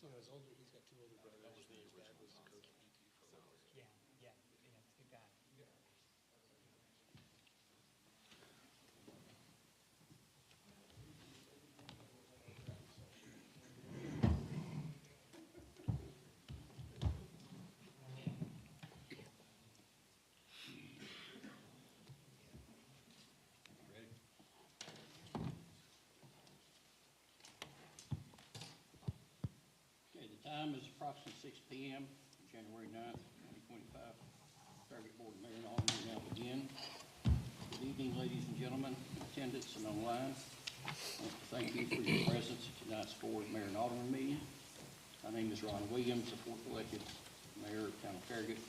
So his older, he's got two older brothers. That was the original. Dad was the coach at UT for a while. Yeah, it's a good guy. Yeah. Ready? Okay, the time is approximately 6 p.m., January 9th, 2025. Farragut Board of Mayor and Aldermen will now begin. Good evening, ladies and gentlemen, in attendance and online. I want to thank you for your presence at tonight's Board of Mayor and Aldermen meeting. My name is Ron Williams, the fourth elected mayor of town of Farragut.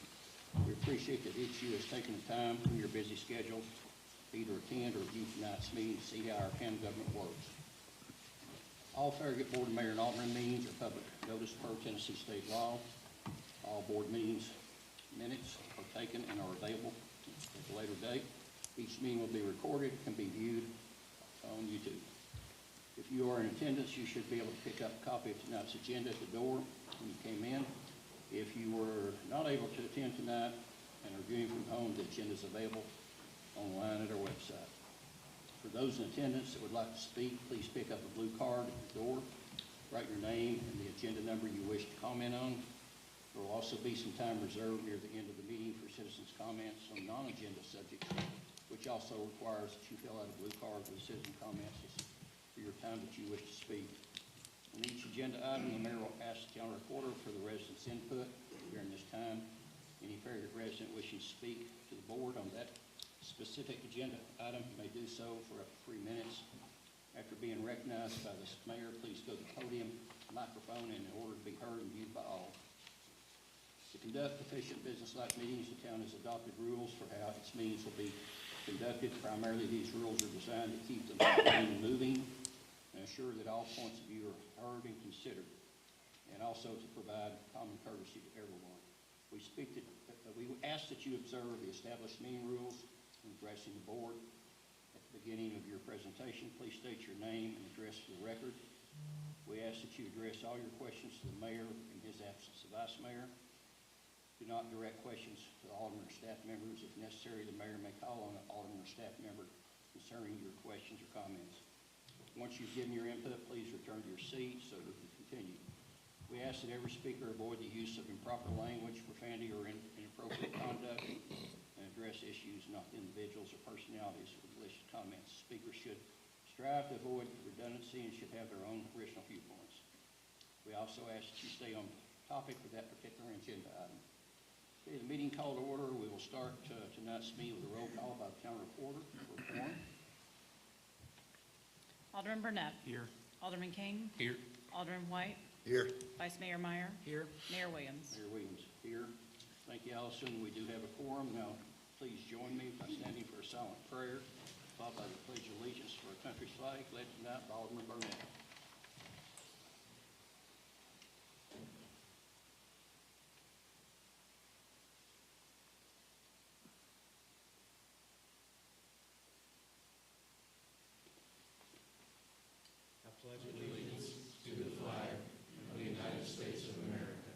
We appreciate that each of you has taken the time from your busy schedule to either attend or view tonight's meeting to see how our town government works. All Farragut Board of Mayor and Aldermen meetings are public notice per Tennessee state law. All board meetings minutes are taken and are available at a later date. Each meeting will be recorded, can be viewed on YouTube. If you are in attendance, you should be able to pick up a copy of tonight's agenda at the door when you came in. If you were not able to attend tonight and are viewing from home, the agenda is available online at our website. For those in attendance that would like to speak, please pick up a blue card at the door, write your name and the agenda number you wish to comment on. There will also be some time reserved near the end of the meeting for citizens' comments on non-agenda subjects, which also requires that you fill out a blue card with citizen comments for your time that you wish to speak. On each agenda item, the mayor will ask the town recorder for the residents' input during this time. Any Farragut resident wishing to speak to the board on that specific agenda item may do so for up to 3 minutes. After being recognized by the mayor, please go to the podium, microphone, and in order to be heard and viewed by all. To conduct efficient business-like meetings, the town has adopted rules for how its meetings will be conducted. Primarily, these rules are designed to keep the meeting moving and ensure that all points of view are heard and considered, and also to provide common courtesy to everyone. We ask that you observe the established meeting rules in addressing the board. At the beginning of your presentation, please state your name and address for the record. We ask that you address all your questions to the mayor in his absence, the vice mayor. Do not direct questions to the alderman or staff members. If necessary, the mayor may call on an alderman or staff member concerning your questions or comments. Once you've given your input, please return to your seat so we can continue. We ask that every speaker avoid the use of improper language, profanity, or inappropriate conduct, and address issues, not individuals or personalities with malicious comments. Speakers should strive to avoid redundancy and should have their own original viewpoints. We also ask that you stay on topic with that particular agenda item. Okay, the meeting called to order. We will start tonight's meeting with a roll call by the town recorder. Alderman Burnett. Here. Alderman King. Here. Alderman White. Here. Vice Mayor Meyer. Here. Mayor Williams. Mayor Williams here. Thank you, Allison. We do have a quorum. Now, please join me by standing for a silent prayer, followed by the Pledge of Allegiance for our country's flag, led tonight by Alderman Burnett. I pledge allegiance to the flag of the United States of America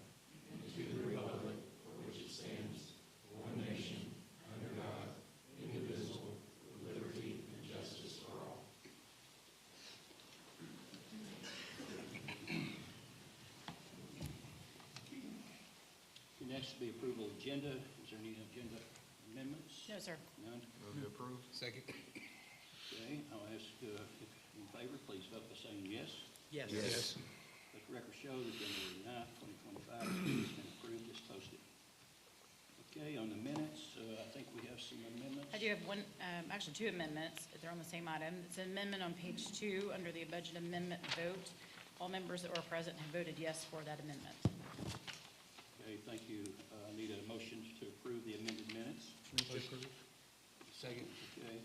and to the republic for which it stands, one nation, under God, indivisible, with liberty and justice for all. Next will be approval of agenda. Is there any agenda amendments? No, sir. None? Move to approve. Second. Okay, I'll ask if in favor, please vote by saying yes. Yes. Yes. Let the record show that January 9th, 2025 has been approved as posted. Okay, on the minutes, I think we have some amendments. I do have one, actually two amendments. They're on the same item. It's an amendment on page 2 under the budget amendment vote. All members that were present have voted yes for that amendment. Okay, thank you. I need a motion to approve the amended minutes. Move to approve. Second. Okay.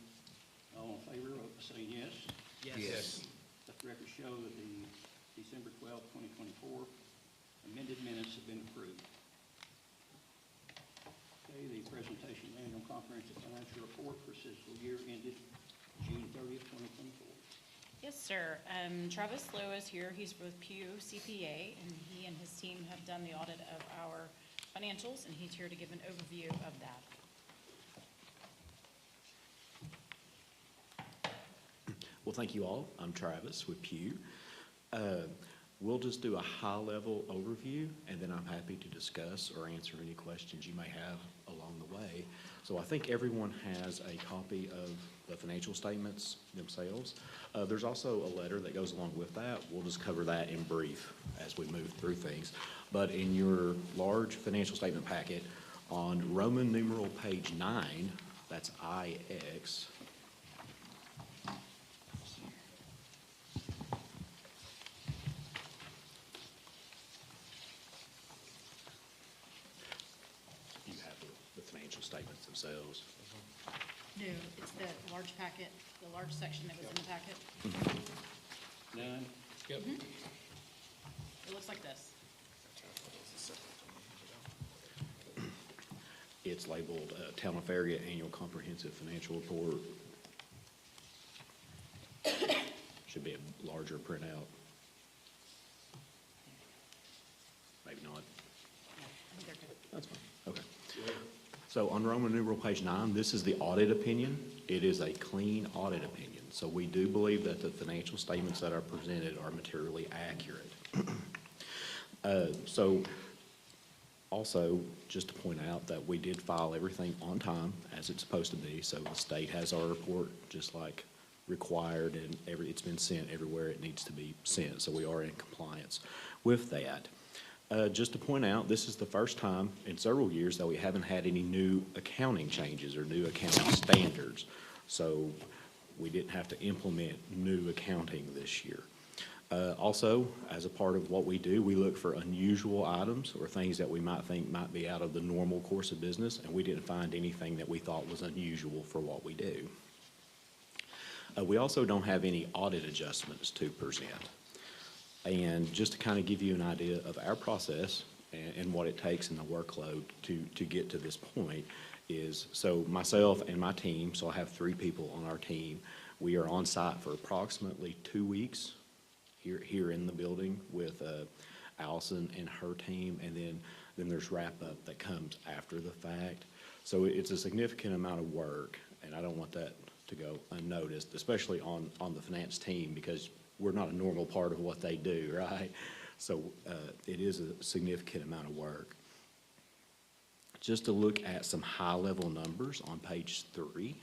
All in favor, vote by saying yes. Yes. Let the record show that the December 12, 2024 amended minutes have been approved. Okay, the presentation of the annual comprehensive financial report for fiscal year ended June 30th, 2024. Yes, sir. Travis Lowe is here. He's with Pew CPA, and he and his team have done the audit of our financials, and he's here to give an overview of that. Well, thank you all. I'm Travis with Pew. We'll just do a high-level overview, and then I'm happy to discuss or answer any questions you may have along the way. So I think everyone has a copy of the financial statements themselves. There's also a letter that goes along with that. We'll just cover that in brief as we move through things. But in your large financial statement packet, on Roman numeral page 9, that's IX, statements themselves. No, it's the large packet, the large section that was in the packet. None? Yep. It looks like this. It's labeled Town of Farragut Annual Comprehensive Financial Report. Should be a larger printout. Maybe not. Yeah, I think they're good. That's fine. Okay. So on Roman numeral page 9, this is the audit opinion. It is a clean audit opinion. So we do believe that the financial statements that are presented are materially accurate. So also, just to point out that we did file everything on time as it's supposed to be. So the state has our report just like required, and it's been sent everywhere it needs to be sent. So we are in compliance with that. Just to point out, this is the first time in several years that we haven't had any new accounting changes or new accounting standards. So we didn't have to implement new accounting this year. Also, as a part of what we do, we look for unusual items or things that we might think might be out of the normal course of business, and we didn't find anything that we thought was unusual for what we do. We also don't have any audit adjustments to present. And just to kind of give you an idea of our process and what it takes and the workload to get to this point is, so myself and my team, so I have 3 people on our team, we are on site for approximately 2 weeks here in the building with Allison and her team, and then there's wrap-up that comes after the fact. So it's a significant amount of work, and I don't want that to go unnoticed, especially on the finance team, because we're not a normal part of what they do, right? So it is a significant amount of work. Just to look at some high-level numbers on page 3.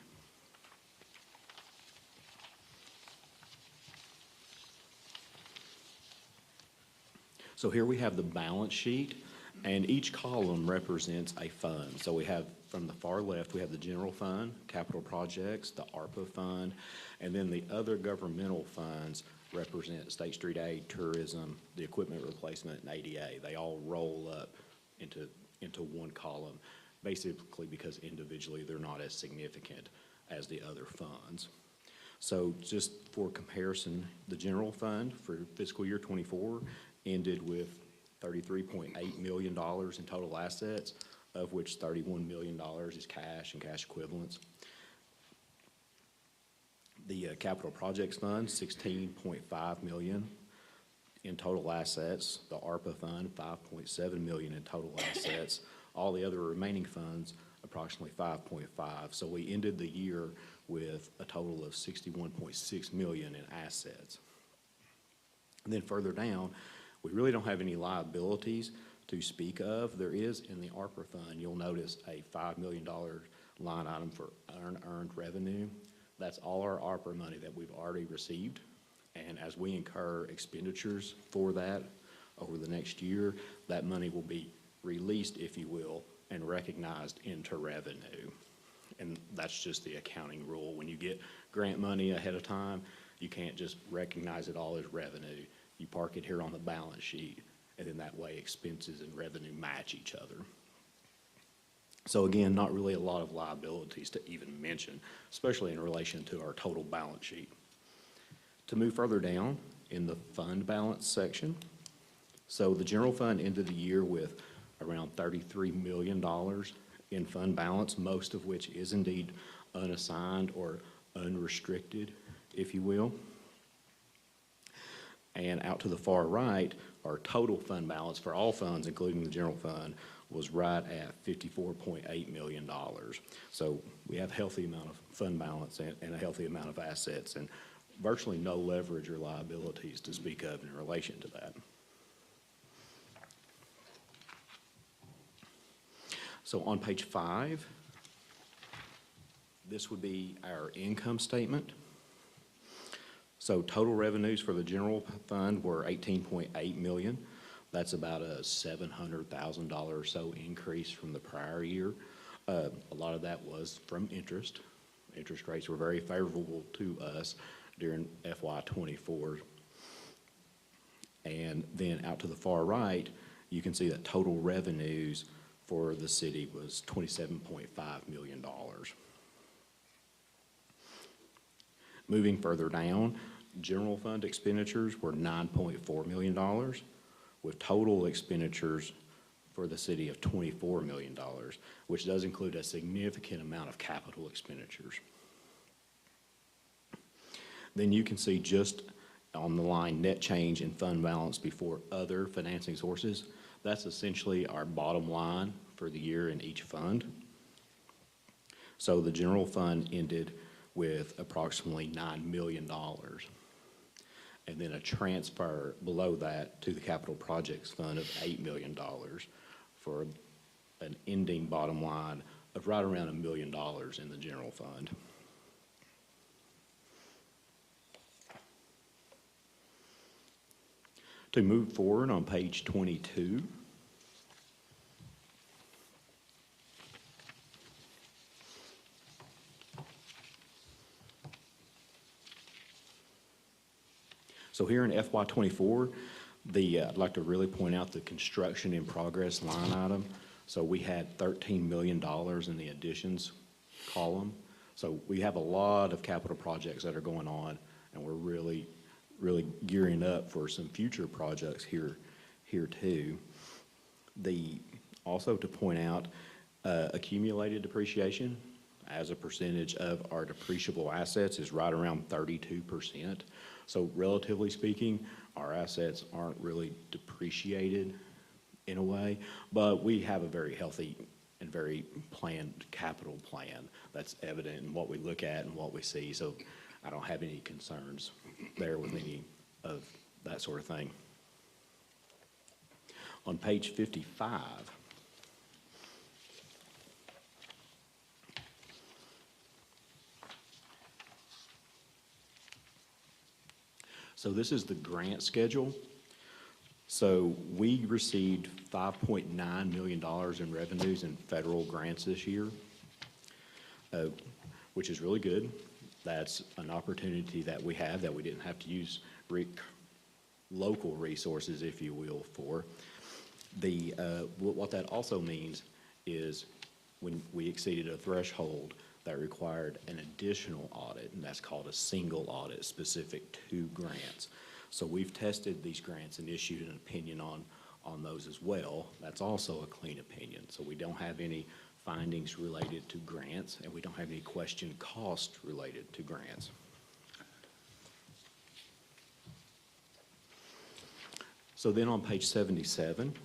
So here we have the balance sheet, and each column represents a fund. So we have, from the far left, we have the general fund, capital projects, the ARPA fund, and then the other governmental funds represent State Street Aid, tourism, the equipment replacement, and ADA. They all roll up into one column, basically because individually they're not as significant as the other funds. So just for comparison, the general fund for fiscal year 24 ended with $33.8 million in total assets, of which $31 million is cash and cash equivalents. The capital projects fund, $16.5 million in total assets. The ARPA fund, $5.7 million in total assets. All the other remaining funds, approximately $5.5. So we ended the year with a total of $61.6 million in assets. And then further down, we really don't have any liabilities to speak of. There is in the ARPA fund, you'll notice a $5 million line item for unearned revenue. That's all our ARPA money that we've already received. And as we incur expenditures for that over the next year, that money will be released, if you will, and recognized into revenue. And that's just the accounting rule. When you get grant money ahead of time, you can't just recognize it all as revenue. You park it here on the balance sheet, and then that way expenses and revenue match each other. So again, not really a lot of liabilities to even mention, especially in relation to our total balance sheet. To move further down in the fund balance section, so the general fund ended the year with around $33 million in fund balance, most of which is indeed unassigned or unrestricted, if you will. And out to the far right, our total fund balance for all funds, including the general fund, was right at $54.8 million. So we have a healthy amount of fund balance and a healthy amount of assets, and virtually no leverage or liabilities to speak of in relation to that. So on page 5, this would be our income statement. So total revenues for the general fund were $18.8 million. That's about a $700,000 or so increase from the prior year. A lot of that was from interest. Interest rates were very favorable to us during FY24. And then out to the far right, you can see that total revenues for the city was $27.5 million. Moving further down, general fund expenditures were $9.4 million, with total expenditures for the city of $24 million, which does include a significant amount of capital expenditures. Then you can see just on the line net change in fund balance before other financing sources. That's essentially our bottom line for the year in each fund. So the general fund ended with approximately $9 million. And then a transfer below that to the capital projects fund of $8 million for an ending bottom line of right around $1 million in the general fund. To move forward on page 22, so here in FY24, I'd like to really point out the construction in progress line item. So we had $13 million in the additions column. So we have a lot of capital projects that are going on, and we're really gearing up for some future projects here too. Also to point out, accumulated depreciation as a percentage of our depreciable assets is right around 32%. So relatively speaking, our assets aren't really depreciated in a way, but we have a very healthy and very planned capital plan that's evident in what we look at and what we see. So I don't have any concerns there with any of that sort of thing. On page 55, so this is the grant schedule. So we received $5.9 million in revenues in federal grants this year, which is really good. That's an opportunity that we have that we didn't have to use local resources, if you will, for. What that also means is when we exceeded a threshold that required an additional audit, and that's called a single audit specific to grants. So we've tested these grants and issued an opinion on those as well. That's also a clean opinion. So we don't have any findings related to grants, and we don't have any question cost related to grants. So then on page 77,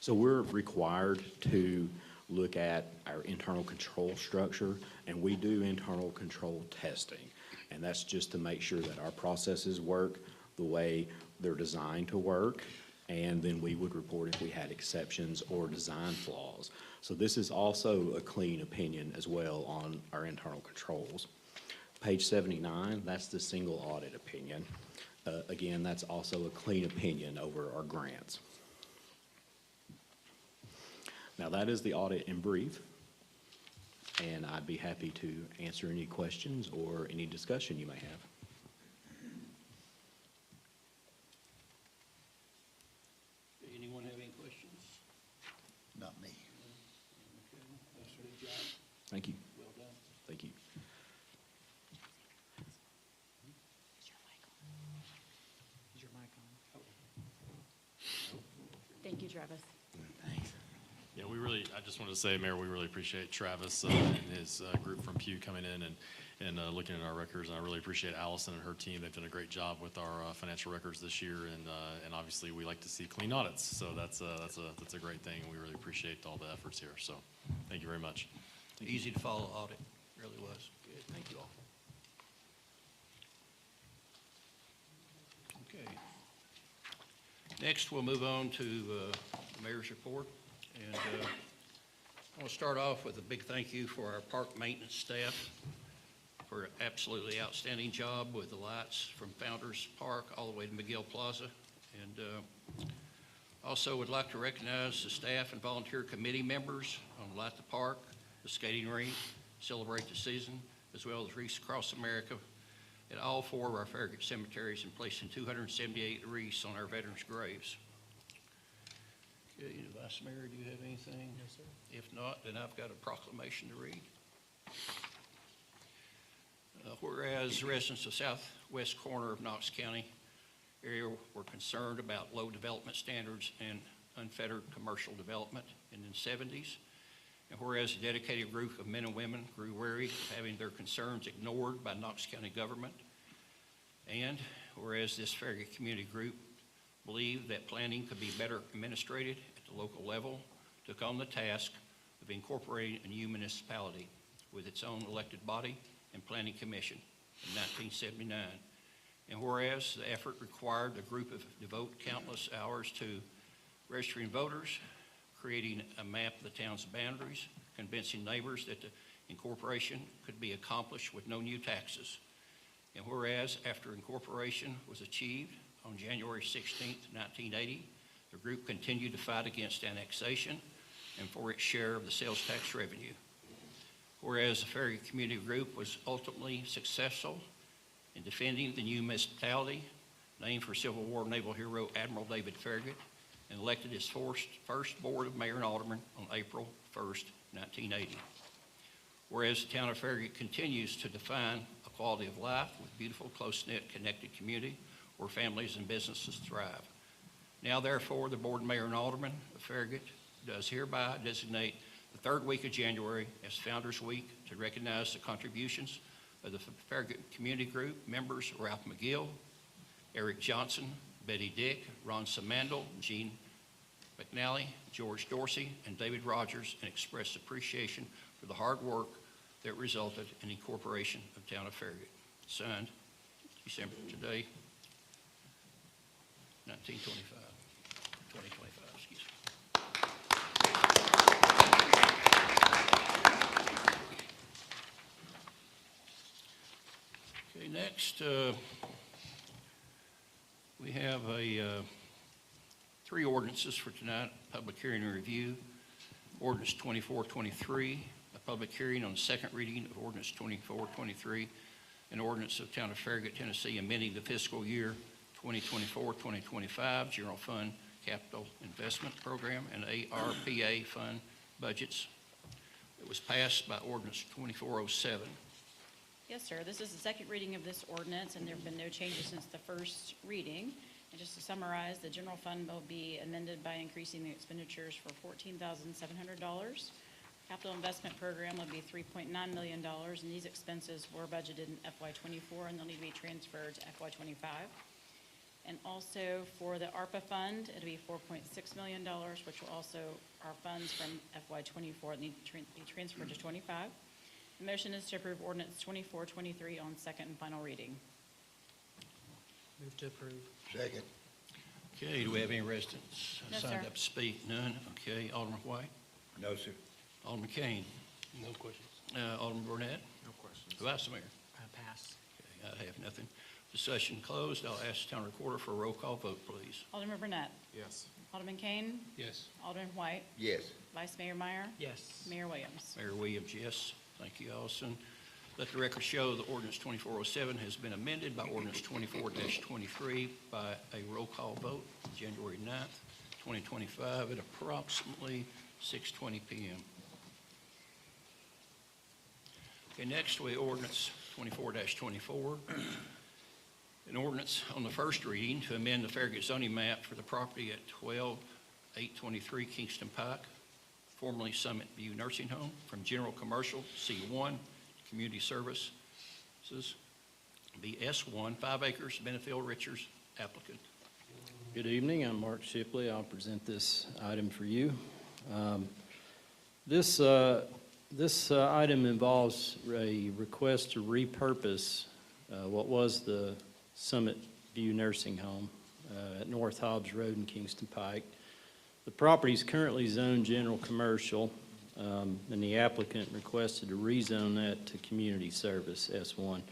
so we're required to look at our internal control structure, and we do internal control testing. And that's just to make sure that our processes work the way they're designed to work, and then we would report if we had exceptions or design flaws. So this is also a clean opinion as well on our internal controls. Page 79, that's the single audit opinion. Again, that's also a clean opinion over our grants. Now that is the audit in brief, and I'd be happy to answer any questions or any discussion you may have. Anyone have any questions? Not me. Okay, that's a good job. Thank you. Well done. Thank you. Is your mic on? Thank you, Travis. Yeah, I just wanted to say, Mayor, we really appreciate Travis and his group from Pew coming in and and looking at our records. And I really appreciate Allison and her team. They've done a great job with our financial records this year, and obviously we like to see clean audits. So that's a great thing. We really appreciate all the efforts here. So thank you very much. Easy to follow audit, really was. Good. Thank you all. Okay. Next, we'll move on to the mayor's report. And I want to start off with a big thank you for our park maintenance staff for an absolutely outstanding job with the lights from Founders Park all the way to McGill Plaza. And also would like to recognize the staff and volunteer committee members on Light the Park, the skating rink, Celebrate the Season, as well as Wreaths Across America at all 4 of our Farragut cemeteries and placing 278 wreaths on our veterans' graves. Okay, Vice Mayor, do you have anything? No, sir. If not, then I've got a proclamation to read. Whereas residents of southwest corner of Knox County area were concerned about low development standards and unfettered commercial development in the 70s, and whereas a dedicated group of men and women grew weary of having their concerns ignored by Knox County government, and whereas this Farragut community group believed that planning could be better administrated at the local level, took on the task of incorporating a new municipality with its own elected body and planning commission in 1979. And whereas the effort required the group of devote countless hours to registering voters, creating a map of the town's boundaries, convincing neighbors that the incorporation could be accomplished with no new taxes. And whereas after incorporation was achieved on January 16, 1980, the group continued to fight against annexation and for its share of the sales tax revenue. Whereas the Farragut Community Group was ultimately successful in defending the new municipality, named for Civil War naval hero Admiral David Farragut, and elected his first board of mayor and aldermen on April 1st, 1980. Whereas the town of Farragut continues to define a quality of life with beautiful, close-knit, connected community where families and businesses thrive. Now, therefore, the board, mayor, and aldermen of Farragut does hereby designate the 3rd week of January as Founders Week to recognize the contributions of the Farragut Community Group members Ralph McGill, Eric Johnson, Betty Dick, Ron Samandel, Gene McNally, George Dorsey, and David Rogers, and express appreciation for the hard work that resulted in the incorporation of the town of Farragut. Signed, December today, 2025, excuse me. Okay, next, we have 3 ordinances for tonight, public hearing and review. Ordinance 2423, a public hearing on the 2nd reading of ordinance 2423, an ordinance of Town of Farragut, Tennessee, amending the fiscal year 2024-2025 General Fund Capital Investment Program and ARPA Fund budgets. It was passed by ordinance 2407. Yes, sir. This is the 2nd reading of this ordinance, and there have been no changes since the 1st reading. And just to summarize, the general fund will be amended by increasing the expenditures for $14,700. Capital investment program will be $3.9 million, and these expenses were budgeted in FY24, and they'll need to be transferred to FY25. And also for the ARPA fund, it'll be $4.6 million, which will also, our funds from FY24 need to be transferred to 25. The motion is to approve ordinance 2423 on 2nd and final reading. Move to approve. Second. Okay, do we have any residents No, signed sir. up to speak? None? Okay, Alderman White? No, sir. Alderman Kane? No questions. Alderman Burnett? No questions. Vice Mayor? Pass. Okay, I have nothing. Discussion closed. I'll ask the town recorder for a roll call vote, please. Alderman Burnett. Yes. Alderman Kane. Yes. Alderman White. Yes. Vice Mayor Meyer. Yes. Mayor Williams. Mayor Williams, yes. Thank you, Allison. Let the record show that ordinance 2407 has been amended by ordinance 24-23 by a roll call vote January 9th, 2025 at approximately 6:20 p.m. Okay, next we ordinance 24-24. An ordinance on the 1st reading to amend the Farragut zoning map for the property at 12823 Kingston Pike, formerly Summit View Nursing Home, from general commercial C1 community service This is the S1, 5 acres, Benefield Richards applicant. Good evening, I'm Mark Shipley. I'll present this item for you. This item involves a request to repurpose what was the Summit View Nursing Home at North Hobbs Road in Kingston Pike. The property is currently zoned general commercial, and the applicant requested to rezone that to community service, S1.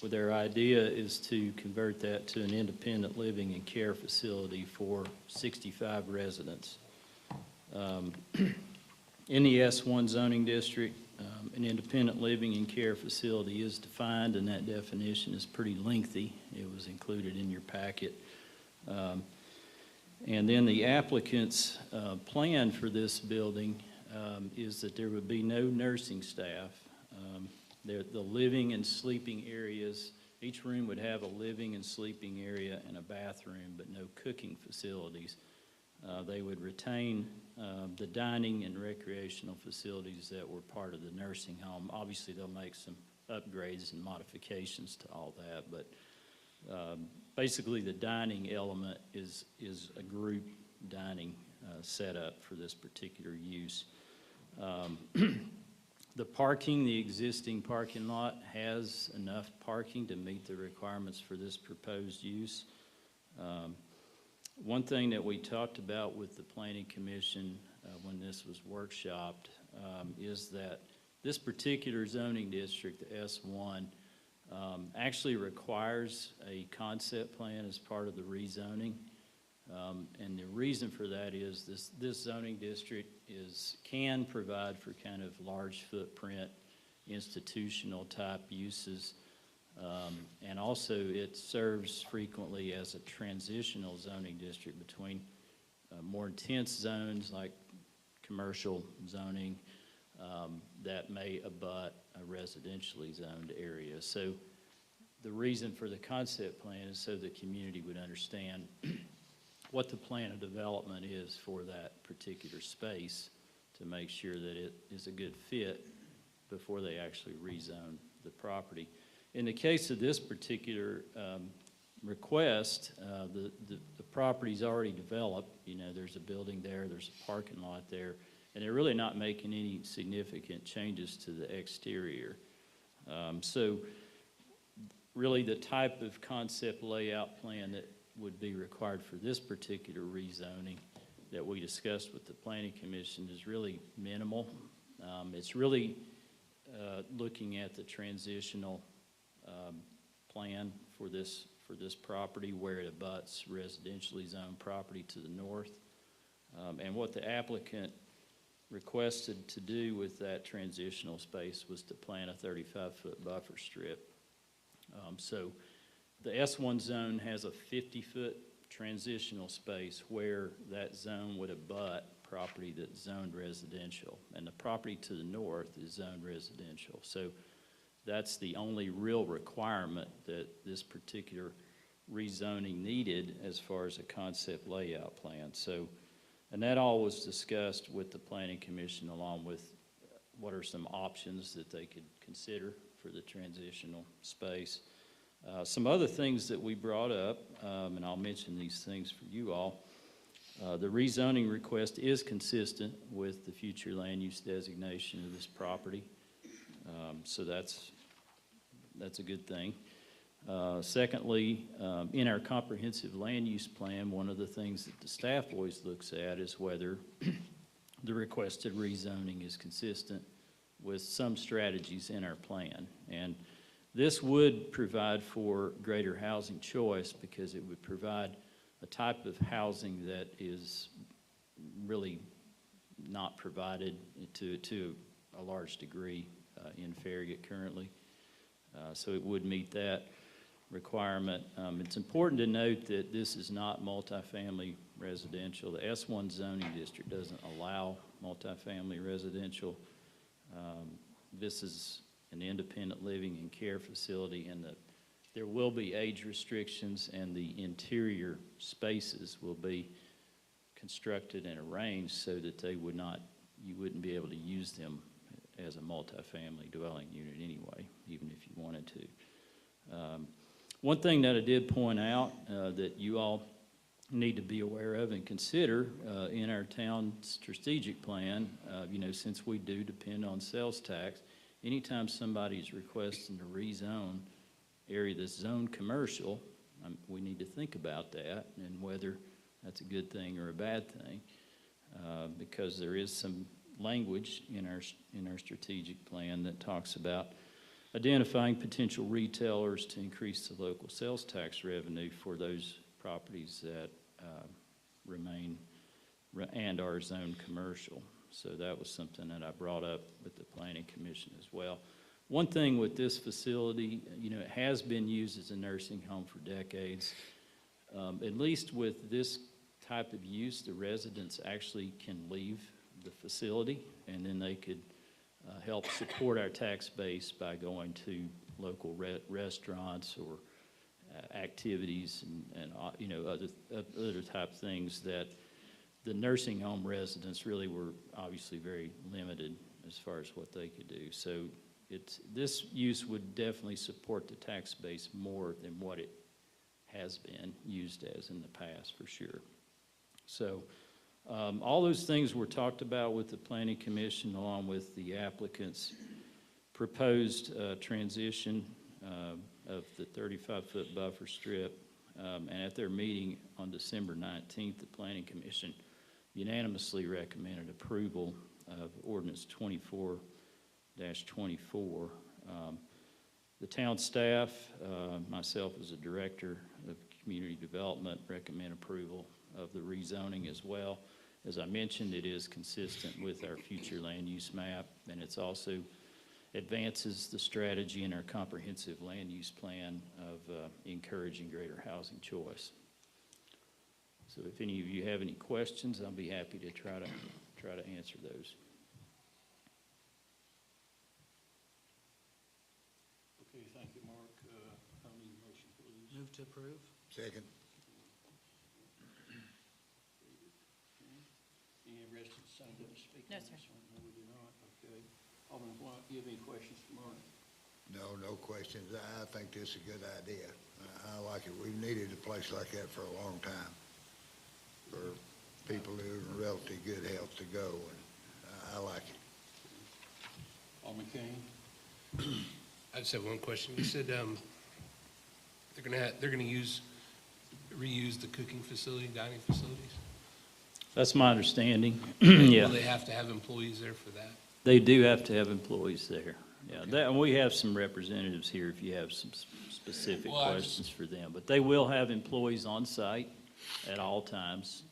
Their idea is to convert that to an independent living and care facility for 65 residents. In the S1 zoning district, an independent living and care facility is defined, and that definition is pretty lengthy. It was included in your packet. And then the applicant's plan for this building is that there would be no nursing staff. The living and sleeping areas, each room would have a living and sleeping area and a bathroom, but no cooking facilities. They would retain the dining and recreational facilities that were part of the nursing home. Obviously, they'll make some upgrades and modifications to all that, but basically the dining element is a group dining setup for this particular use. The existing parking lot has enough parking to meet the requirements for this proposed use. One thing that we talked about with the Planning Commission when this was workshopped is that this particular zoning district, the S1, actually requires a concept plan as part of the rezoning. And the reason for that is this zoning district can provide for kind of large footprint institutional type uses. And also it serves frequently as a transitional zoning district between more intense zones like commercial zoning that may abut a residentially zoned area. So the reason for the concept plan is so the community would understand what the plan of development is for that particular space to make sure that it is a good fit before they actually rezone the property. In the case of this particular request, the property's already developed. You know, there's a building there, there's a parking lot there, and they're really not making any significant changes to the exterior. So really the type of concept layout plan that would be required for this particular rezoning that we discussed with the Planning Commission is really minimal. It's really looking at the transitional plan for this property where it abuts residentially zoned property to the north. And what the applicant requested to do with that transitional space was to plant a 35-foot buffer strip. So the S1 zone has a 50-foot transitional space where that zone would abut property that's zoned residential, and the property to the north is zoned residential. So that's the only real requirement that this particular rezoning needed as far as a concept layout plan. So, and that all was discussed with the Planning Commission along with what are some options that they could consider for the transitional space. Some other things that we brought up, and I'll mention these things for you all. The rezoning request is consistent with the future land use designation of this property. So that's a good thing. Secondly, in our comprehensive land use plan, one of the things that the staff always looks at is whether the requested rezoning is consistent with some strategies in our plan. And this would provide for greater housing choice because it would provide a type of housing that is really not provided to a large degree in Farragut currently. So it would meet that requirement. It's important to note that this is not multifamily residential. The S1 zoning district doesn't allow multifamily residential. This is an independent living and care facility, and there will be age restrictions, and the interior spaces will be constructed and arranged so that you wouldn't be able to use them as a multifamily dwelling unit anyway, even if you wanted to. One thing that I did point out that you all need to be aware of and consider in our town strategic plan, since we do depend on sales tax, anytime somebody's requesting to rezone area that's zoned commercial, we need to think about that and whether that's a good thing or a bad thing, because there is some language in our strategic plan that talks about identifying potential retailers to increase the local sales tax revenue for those properties that remain and are zoned commercial. So that was something that I brought up with the Planning Commission as well. One thing with this facility, it has been used as a nursing home for decades. At least with this type of use, the residents actually can leave the facility, and then they could help support our tax base by going to local restaurants or activities and other type things that the nursing home residents really were obviously very limited as far as what they could do. So this use would definitely support the tax base more than what it has been used as in the past, for sure. So all those things were talked about with the Planning Commission along with the applicant's proposed transition of the 35-foot buffer strip. And at their meeting on December 19th, the Planning Commission unanimously recommended approval of Ordinance 24-24. The town staff, myself as a director of community development, recommend approval of the rezoning as well. As I mentioned, it is consistent with our future land use map, and it's also advances the strategy in our comprehensive land use plan of encouraging greater housing choice. So if any of you have any questions, I'll be happy to try to answer those. Okay, thank you, Mark. I'll need a motion, please. Move to approve. Second. Any residents signed up to speak? No, on sir. this one? No, we do not. Okay. Alderman Blunt, you have any questions for Mark? No questions. I think this is a good idea. I like it. We've needed a place like that for a long time, for people who are in relatively good health to go, and I like it. Alderman Kane? I just have one question. You said they're gonna reuse the cooking facility, dining facilities? That's my understanding. Yeah, Will they have to have employees there for that? they do have to have employees there. Yeah, Okay. and we have some representatives here if you have some specific Well, I just- questions for them. But they will have employees on site at all times.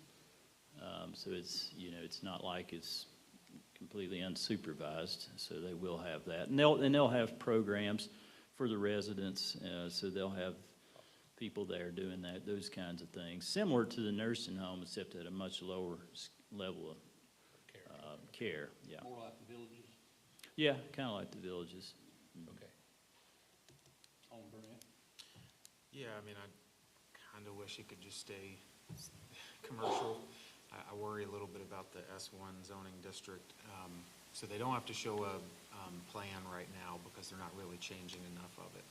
So it's not like it's completely unsupervised, so they will have that. And they'll have programs for the residents, so they'll have people there doing those kinds of things, similar to the nursing home, except at a much lower level of care, yeah. More like the villages? Yeah, kind of like the villages. Okay. Alderman Burnett? Yeah, I mean, I kind of wish it could just stay commercial. I worry a little bit about the S1 zoning district. So they don't have to show a plan right now because they're not really changing enough of it.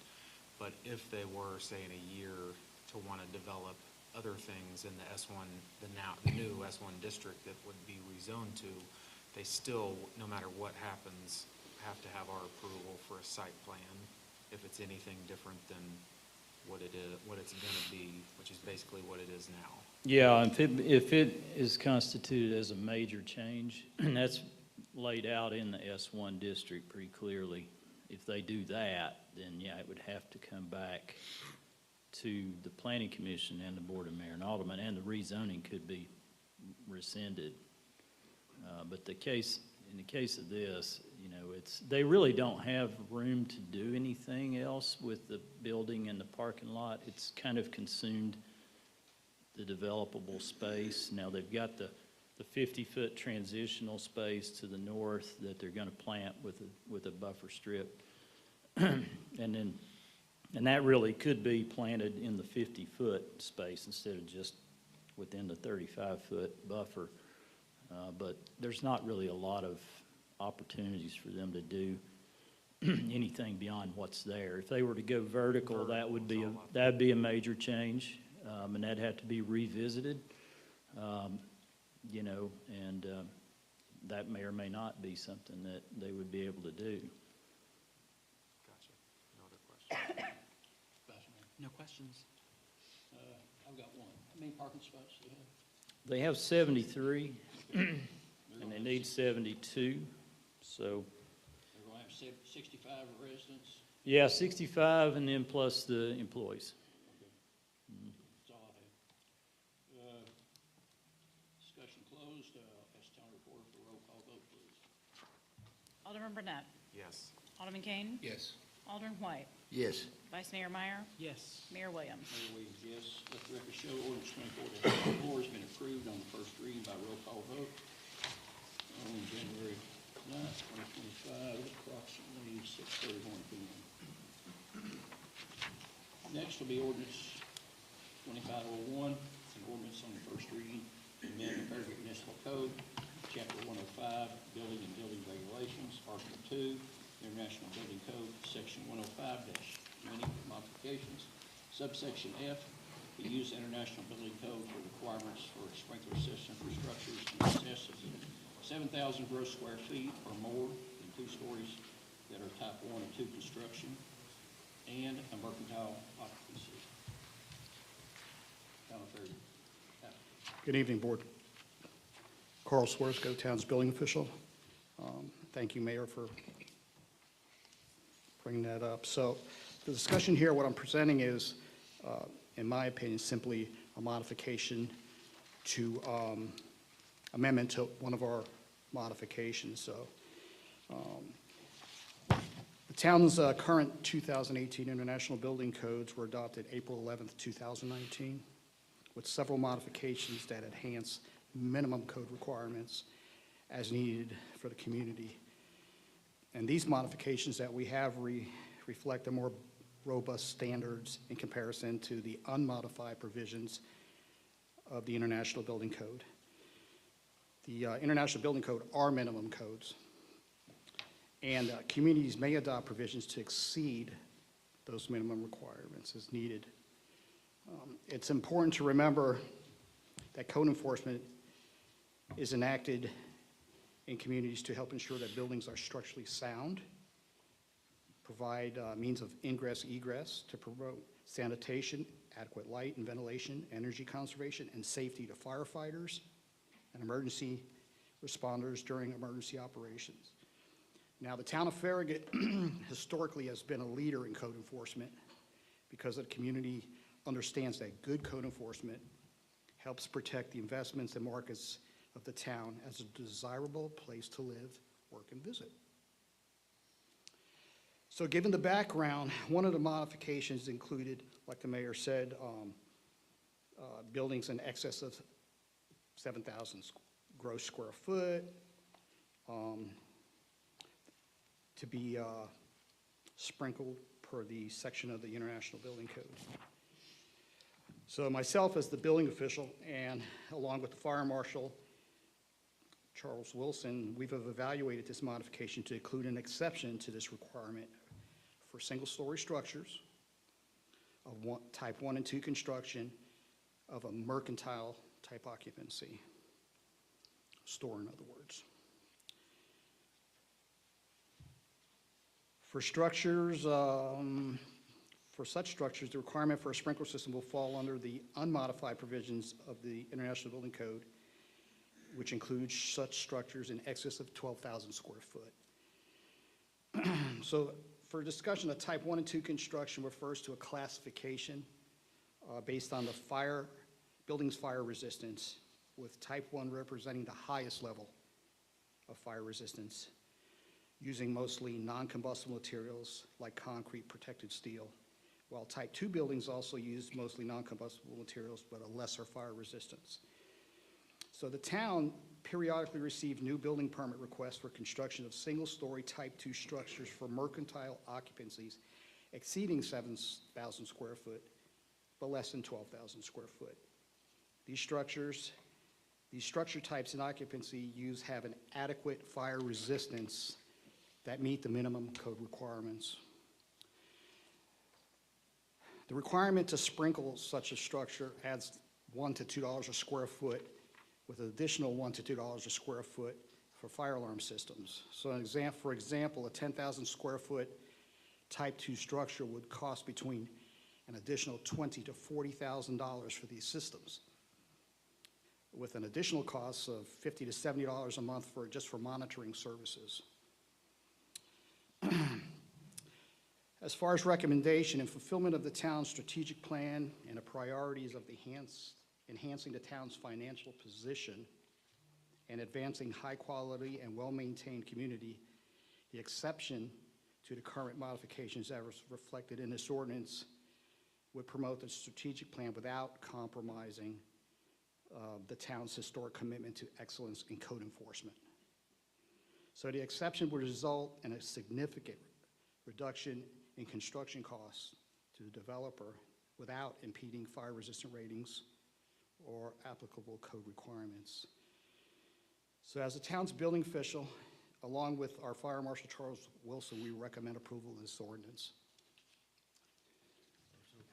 But if they were, say, in a year to want to develop other things in the S1, the new S1 district that would be rezoned to, they still, no matter what happens, have to have our approval for a site plan if it's anything different than what it's going to be, which is basically what it is now. Yeah, if it is constituted as a major change, and that's laid out in the S1 district pretty clearly. If they do that, then yeah, it would have to come back to the Planning Commission and the Board of Mayor and Aldermen, and the rezoning could be rescinded. But in the case of this, they really don't have room to do anything else with the building and the parking lot. It's kind of consumed the developable space. Now they've got the 50-foot transitional space to the north that they're going to plant with a buffer strip. And that really could be planted in the 50-foot space instead of just within the 35-foot buffer. But there's not really a lot of opportunities for them to do anything beyond what's there. If they were to go vertical, that'd be a major change, and that'd have to be revisited, you know, and that may or may not be something that they would be able to do. Gotcha. No other questions? Vice Mayor. No questions. I've got one. How many parking spots do you have? They have 73, They're and gonna they have need 72, so, They're gonna have 65 residents. yeah, 65 and then plus the employees. Okay. That's all I have. Discussion closed. Ask town reporter for a roll call vote, please. Alderman Burnett. Yes. Alderman Kane. Yes. Alderman White. Yes. Vice Mayor Meyer. Yes. Mayor Williams. Mayor Williams, yes. Let the record show ordinance 24-4 has been approved on the first reading by roll call vote on January 9th, 2025, at approximately 6:31 p.m. Next will be ordinance 2501, an ordinance on the first reading, amend the Farragut Municipal Code, Chapter 105, Building and Building Regulations, Article 2, International Building Code, Section 105-many modifications, subsection F, the use of International Building Code for requirements for a sprinkler system for structures in excess of 7,000 gross square feet or more than 2 stories that are type 1 and 2 construction, and a mercantile occupancy. Town of Farragut. Good evening, Board. Carl Swersco, Town's Building Official. Thank you, Mayor, for bringing that up. So the discussion here, what I'm presenting is, in my opinion, simply a modification to amendment to one of our modifications. So the town's current 2018 International Building Codes were adopted April 11th, 2019, with several modifications that enhance minimum code requirements as needed for the community. And these modifications that we have reflect a more robust standards in comparison to the unmodified provisions of the International Building Code. The International Building Code are minimum codes, and communities may adopt provisions to exceed those minimum requirements as needed. It's important to remember that code enforcement is enacted in communities to help ensure that buildings are structurally sound, provide means of ingress, egress to promote sanitation, adequate light and ventilation, energy conservation, and safety to firefighters and emergency responders during emergency operations. Now, the town of Farragut historically has been a leader in code enforcement because the community understands that good code enforcement helps protect the investments and markets of the town as a desirable place to live, work, and visit. So given the background, one of the modifications included, like the mayor said, buildings in excess of 7,000 gross square foot to be sprinkled per the section of the International Building Code. So myself as the building official and along with the fire marshal, Charles Wilson, we've evaluated this modification to include an exception to this requirement for single-story structures of type 1 and 2 construction of a mercantile type occupancy, store in other words. For structures, for such structures, the requirement for a sprinkler system will fall under the unmodified provisions of the International Building Code, which includes such structures in excess of 12,000 square foot. So for discussion, a type 1 and 2 construction refers to a classification based on the building's fire resistance, with type 1 representing the highest level of fire resistance, using mostly non-combustible materials like concrete protected steel, while type 2 buildings also use mostly non-combustible materials but a lesser fire resistance. So the town periodically received new building permit requests for construction of single-story type 2 structures for mercantile occupancies exceeding 7,000 square foot but less than 12,000 square foot. These structures These structure types and occupancy used have an adequate fire resistance that meet the minimum code requirements. The requirement to sprinkle such a structure adds $1 to $2 a square foot, with an additional $1 to $2 a square foot for fire alarm systems. So for example, a 10,000 square foot type 2 structure would cost between an additional $20,000 to $40,000 for these systems, with an additional cost of $50 to $70 a month just for monitoring services. As far as recommendation, in fulfillment of the town's strategic plan and the priorities of enhancing the town's financial position and advancing high-quality and well-maintained community, the exception to the current modifications that was reflected in this ordinance would promote the strategic plan without compromising the town's historic commitment to excellence in code enforcement. So the exception would result in a significant reduction in construction costs to the developer without impeding fire-resistant ratings or applicable code requirements. So as the town's building official, along with our Fire Marshal Charles Wilson, we recommend approval of this ordinance.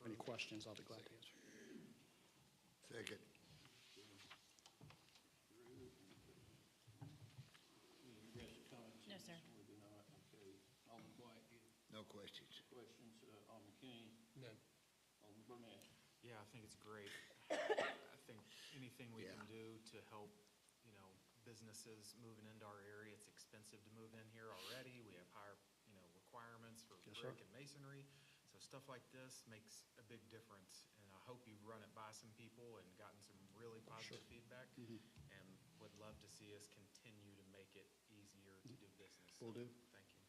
Any questions, I'll be glad to answer. Second. Any aggressive comments? No, sir. We do not. Okay. Alderman White, you No questions. questions? Alderman Kane? None. Alderman Burnett? Yeah, I think it's great. I think anything we can Yeah. do to help, businesses moving into our area, it's expensive to move in here already. We have higher, requirements for Yes, sir. brick and masonry. So stuff like this makes a big difference. And I hope you've run it by some people and gotten some really positive feedback. And would love to see us continue to make it easier to do business. Will do. Thank you.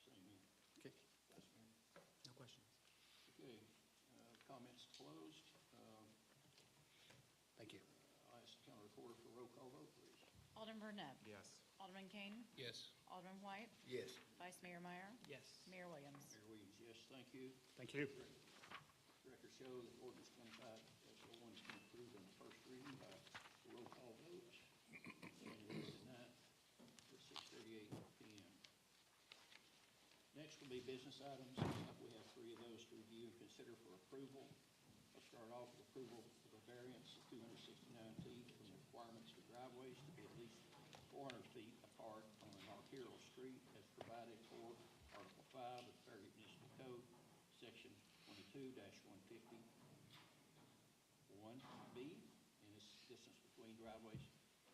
Same here. Okay. Vice Mayor? No questions. Okay. Comments closed. Thank you. I'll ask the county recorder for a roll call vote, please. Alderman Burnett. Yes. Alderman Kane. Yes. Alderman White. Yes. Vice Mayor Meyer. Yes. Mayor Williams. Mayor Williams, yes, thank you. Thank you. Record show that ordinance 25-01 has been approved in the first reading by roll call vote. January the 9th at 6:38 p.m. Next will be business items. We have 3 of those to review and consider for approval. I'll start off with approval of a variance of 269 feet from the requirements for driveways to be at least 400 feet apart on an arterial street as provided for Article 5 of the Farragut Municipal Code, Section 22-150. 1B, and this distance between driveways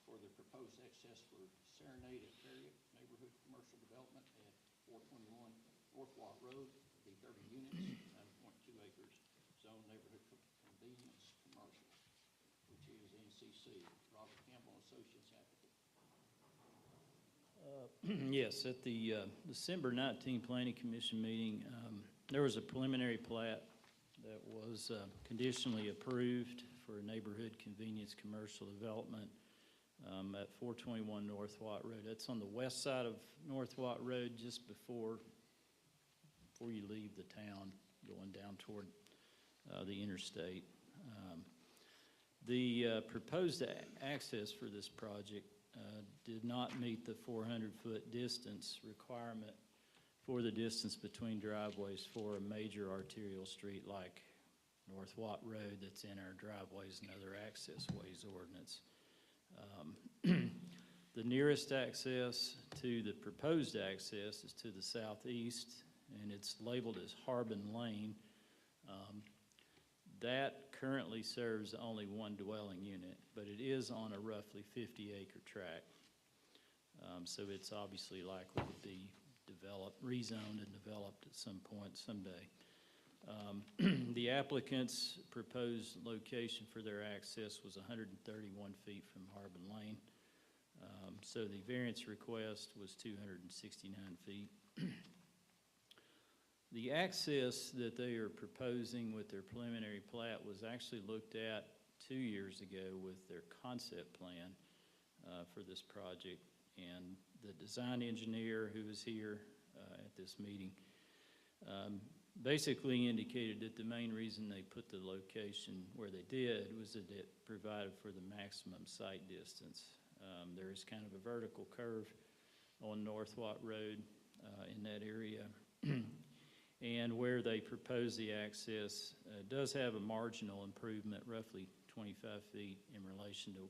for the proposed access for Serenade at Farragut Neighborhood Commercial Development at 421 North Watt Road, be 30 units, 9.2 acres, zone neighborhood convenience commercial, which is NCC. Robert Campbell Associates applicant. Yes, at the December 19 Planning Commission meeting, there was a preliminary plat that was conditionally approved for a neighborhood convenience commercial development at 421 North Watt Road. That's on the west side of North Watt Road, just before you leave the town, going down toward the interstate. The proposed access for this project did not meet the 400-foot distance requirement for the distance between driveways for a major arterial street like North Watt Road that's in our driveways and other access ways ordinance. The nearest access to the proposed access is to the southeast, and it's labeled as Harbin Lane. That currently serves only one dwelling unit, but it is on a roughly 50-acre tract. So it's obviously likely to be developed, rezoned and developed at some point someday. The applicant's proposed location for their access was 131 feet from Harbin Lane. So the variance request was 269 feet. The access that they are proposing with their preliminary plat was actually looked at 2 years ago with their concept plan for this project. And the design engineer who was here at this meeting basically indicated that the main reason they put the location where they did was that it provided for the maximum sight distance. There is kind of a vertical curve on North Watt Road in that area. And where they propose the access does have a marginal improvement, roughly 25 feet in relation to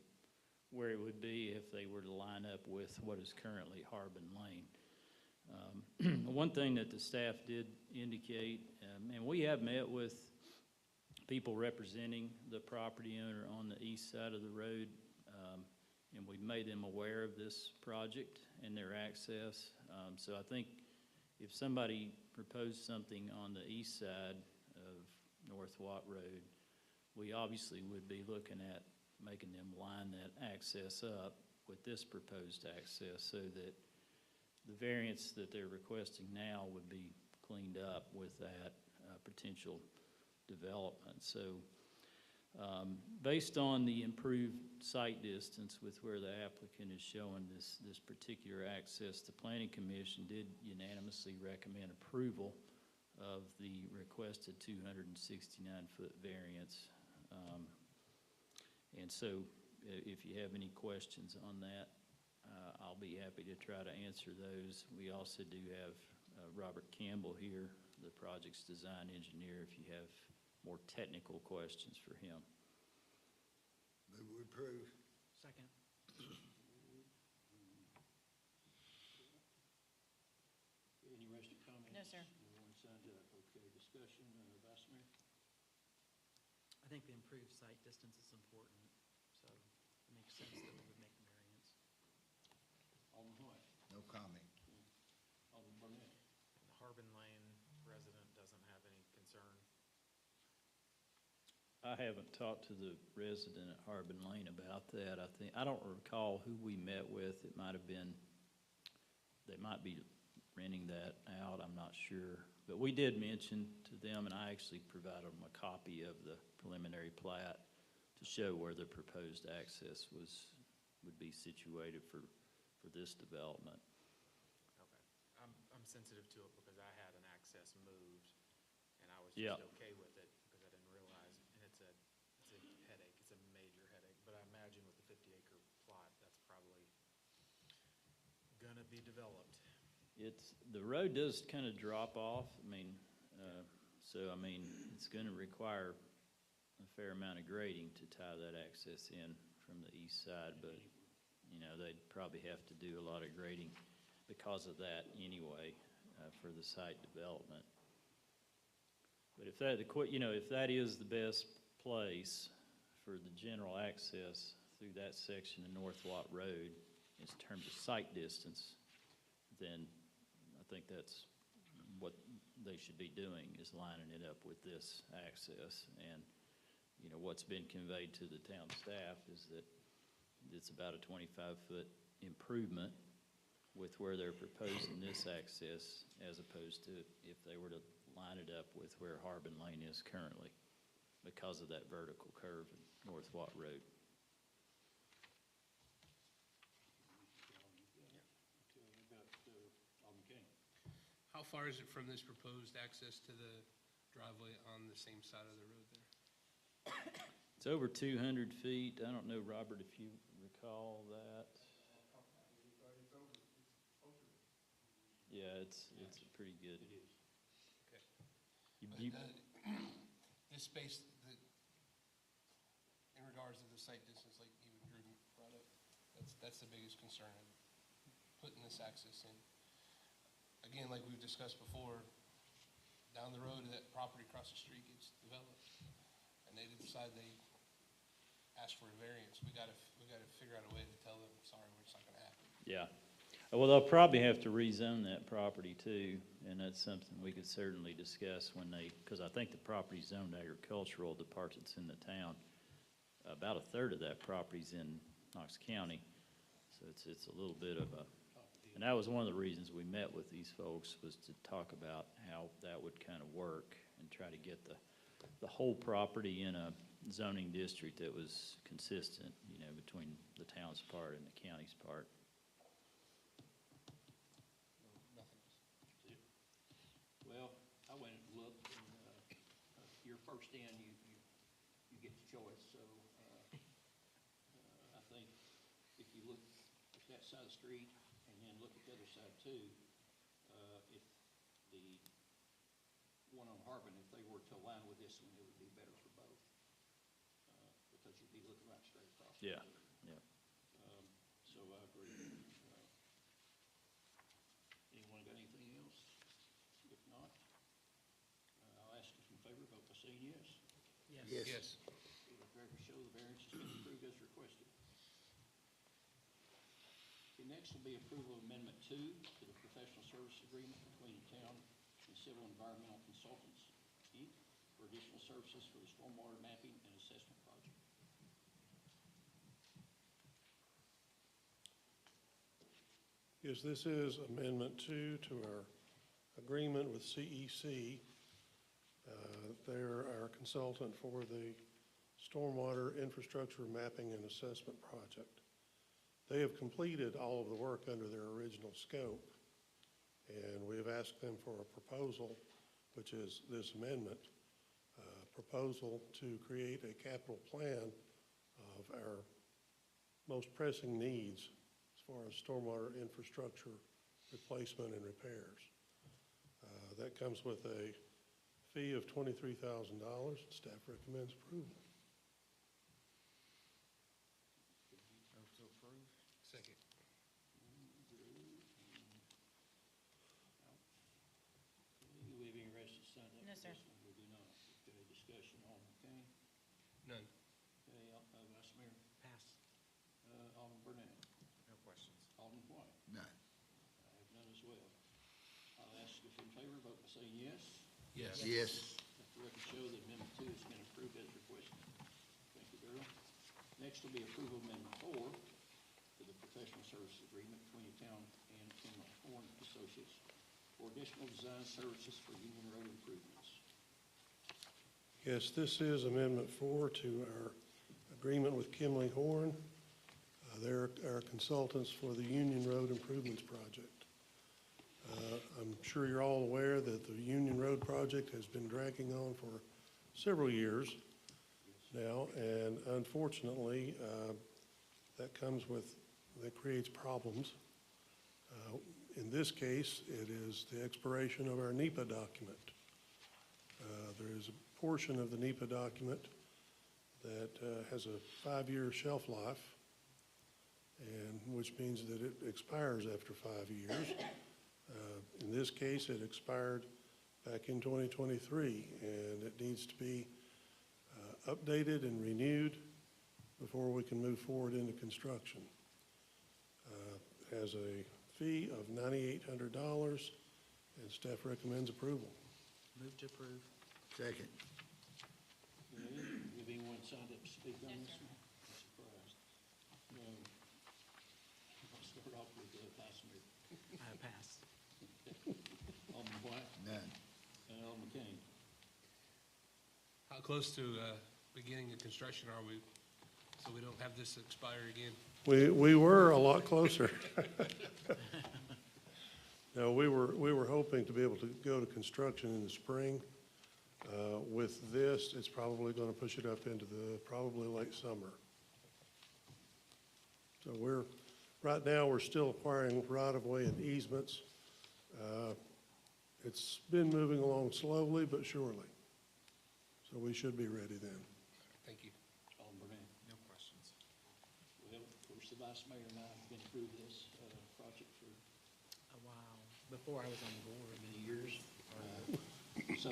where it would be if they were to line up with what is currently Harbin Lane. One thing that the staff did indicate, and we have met with people representing the property owner on the east side of the road, and we've made them aware of this project and their access. So I think if somebody proposed something on the east side of North Watt Road, we obviously would be looking at making them line that access up with this proposed access so that the variance that they're requesting now would be cleaned up with that potential development. So based on the improved sight distance with where the applicant is showing this particular access, the Planning Commission did unanimously recommend approval of the requested 269-foot variance. And so if you have any questions on that, I'll be happy to try to answer those. We also do have Robert Campbell here, the project's design engineer, if you have more technical questions for him. Move we approve. Second. Any rest of comments? No, sir. Everyone signed up. Okay, discussion, Vice Mayor? I think the improved sight distance is important, so it makes sense that we would make the variance. Alderman White? No comment. Alderman Burnett? The Harbin Lane resident doesn't have any concern. I haven't talked to the resident at Harbin Lane about that. I don't recall who we met with. It might have been, they might be renting that out, I'm not sure. But we did mention to them, and I actually provided them a copy of the preliminary plat to show where the proposed access would be situated for this development. Okay. I'm sensitive to it because I had an access moved, and I was Yeah. just okay with it because I didn't realize, and it's a headache, it's a major headache, but I imagine with the 50-acre plot, that's probably gonna be developed. The road does kind of drop off. I mean, it's going to require a fair amount of grading to tie that access in from the east side, but, they'd probably have to do a lot of grading because of that anyway, for the site development. But if that is the best place for the general access through that section of North Watt Road in terms of site distance, then I think that's what they should be doing, is lining it up with this access. And, what's been conveyed to the town staff is that it's about a 25-foot improvement with where they're proposing this access as opposed to if they were to line it up with where Harbin Lane is currently because of that vertical curve in North Watt Road. Okay, we got Alderman Kane. How far is it from this proposed access to the driveway on the same side of the road there? It's over 200 feet. I don't know, Robert, if you recall that. Yeah, it's pretty good. It is. Okay. You- This space, in regards to the site distance, like even Drew brought up, that's the biggest concern, putting this access in. Again, like we've discussed before, down the road, that property across the street gets developed, and they decide they ask for a variance. We gotta figure out a way to tell them, sorry, it's not gonna happen. Yeah. Well, they'll probably have to rezone that property too, and that's something we could certainly discuss because I think the property's zoned agricultural, the part that's in the town. About a third of that property's in Knox County, so it's a little bit of and that was one of the reasons we met with these folks, was to talk about how that would kind of work and try to get the whole property in a zoning district that was consistent, between the town's part and the county's part. Well, I went and looked, first in, you get the choice. So I think if you look at that side of the street and then look at the other side too, if the one on Harbin, if they were to align with this one, it would be better for both, because you'd be looking right straight across. Yeah, yeah. So I agree. Anyone got anything else? If not, I'll ask if in favor, vote by saying yes. Yes. Will the record show the variance has been approved as requested? Okay, next will be approval of Amendment 2 to the professional service agreement between the town and Civil Environmental Consultants, Inc., for additional services for the stormwater mapping and assessment project. Yes, this is Amendment 2 to our agreement with CEC. They're our consultant for the Stormwater Infrastructure Mapping and Assessment Project. They have completed all of the work under their original scope, and we have asked them for a proposal, which is this amendment, proposal to create a capital plan of our most pressing needs as far as stormwater infrastructure replacement and repairs. That comes with a fee of $23,000. Staff recommends approval. Move to approve. Second. Do we have any residents signed up? No, for sir. this one? We do not. Okay, discussion, Alderman Kane. None. Okay, Vice Mayor. Pass. Alderman Burnett. No questions. Alderman White. None. I have none as well. I'll ask if in favor, vote by saying yes. Yes. Yes. Let the record show that Amendment 2 has been approved as requested. Thank you, Darrell. Next will be approval of Amendment 4 to the professional services agreement between the town and Kim Horn Associates for additional design services for Union Road improvements. Yes, this is Amendment 4 to our agreement with Kimley Horn. They're our consultants for the Union Road Improvements Project. I'm sure you're all aware that the Union Road project has been dragging on for several years now, and unfortunately, that creates problems. In this case, it is the expiration of our NEPA document. There is a portion of the NEPA document that has a 5-year shelf life, and which means that it expires after 5 years. In this case, it expired back in 2023, and it needs to be updated and renewed before we can move forward into construction. It has a fee of $9,800, and staff recommends approval. Move to approve. Second. Okay, have anyone signed up to speak on No, this sir. one? I'm surprised. I'll start off with Vice Mayor. Pass. Alderman White None. and Alderman Kane. How close to beginning the construction are we, so we don't have this expire again? We were a lot closer. No, we were hoping to be able to go to construction in the spring. With this, it's probably going to push it up into probably late summer. So right now, we're still acquiring right-of-way and easements. It's been moving along slowly but surely. So we should be ready then. Thank you. Alderman Burnett. No questions. Well, of course, the Vice Mayor and I have been through this project for A while, before I was on the board. many years. So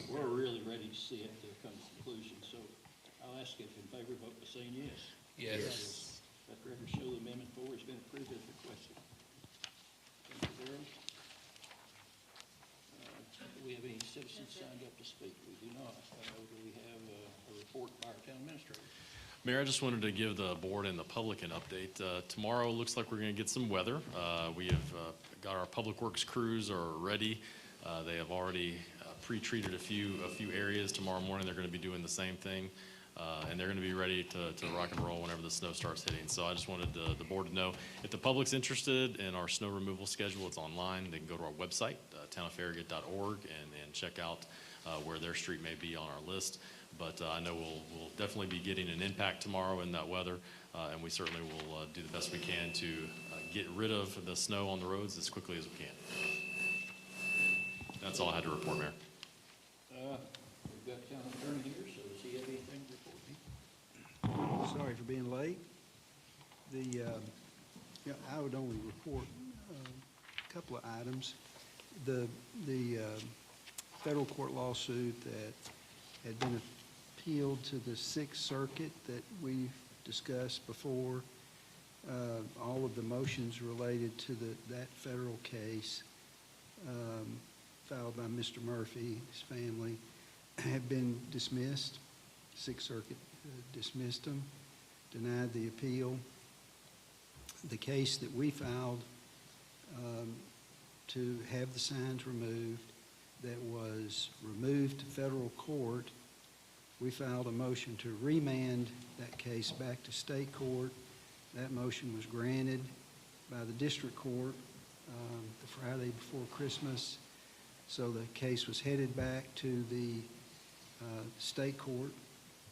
we're really ready to see it come to conclusion. So I'll ask if in favor, vote by saying yes. Yes. Let the record show the Amendment 4 has been approved as requested. Thank you, Darrell. Do we have any citizens signed up to speak? We do not. Do we have a report by our town administrator? Mayor, I just wanted to give the board and the public an update. Tomorrow looks like we're going to get some weather. We have got our public works crews are ready. They have already pre-treated a few areas. Tomorrow morning they're going to be doing the same thing, and they're going to be ready to rock and roll whenever the snow starts hitting. So I just wanted the board to know, if the public's interested in our snow removal schedule, it's online. They can go to our website, townoffarragut.org, and check out where their street may be on our list. But I know we'll definitely be getting an impact tomorrow in that weather, and we certainly will do the best we can to get rid of the snow on the roads as quickly as we can. That's all I had to report, Mayor. We've got town attorney here, so does he have anything to report? Sorry for being late. I would only report a couple of items. The federal court lawsuit that had been appealed to the Sixth Circuit that we've discussed before, all of the motions related to that federal case filed by Mr. Murphy, his family, have been dismissed. Sixth Circuit dismissed them, denied the appeal. The case that we filed to have the signs removed, that was removed to federal court, we filed a motion to remand that case back to state court. That motion was granted by the district court the Friday before Christmas. So the case was headed back to the state court,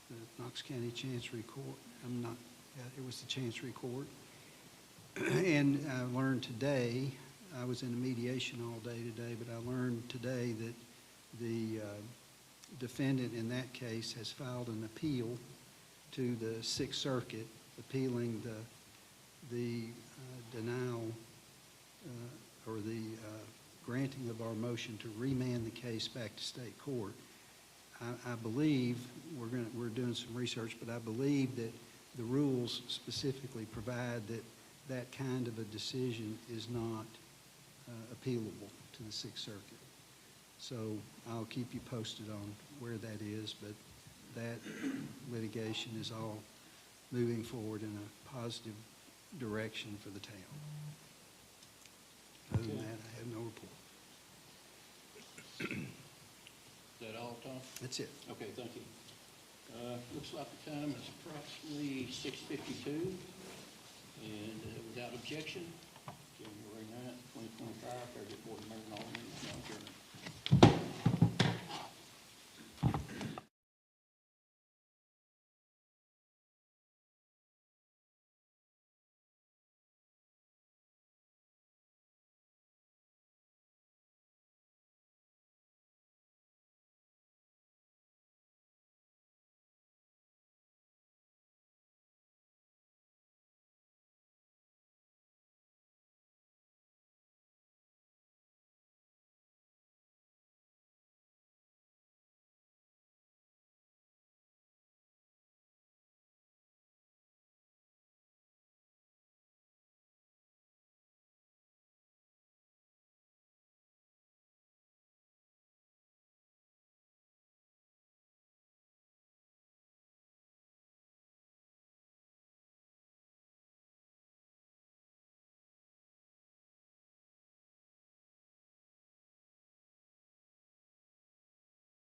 the Knox County Chancery Court. It was the Chancery Court. And I learned today, I was in a mediation all day today, but I learned today that the defendant in that case has filed an appeal to the Sixth Circuit, appealing the denial or the granting of our motion to remand the case back to state court. I believe, we're doing some research, but I believe that the rules specifically provide that kind of a decision is not appealable to the Sixth Circuit. So I'll keep you posted on where that is, but that litigation is all moving forward in a positive direction for the town. Other than that, I have no report. Is that all, Tom? That's it. Okay, thank you. Looks like the time is approximately 6:52, and without objection, January 9th, 2025, Farragut Board of Mayor and Aldermen is now adjourned.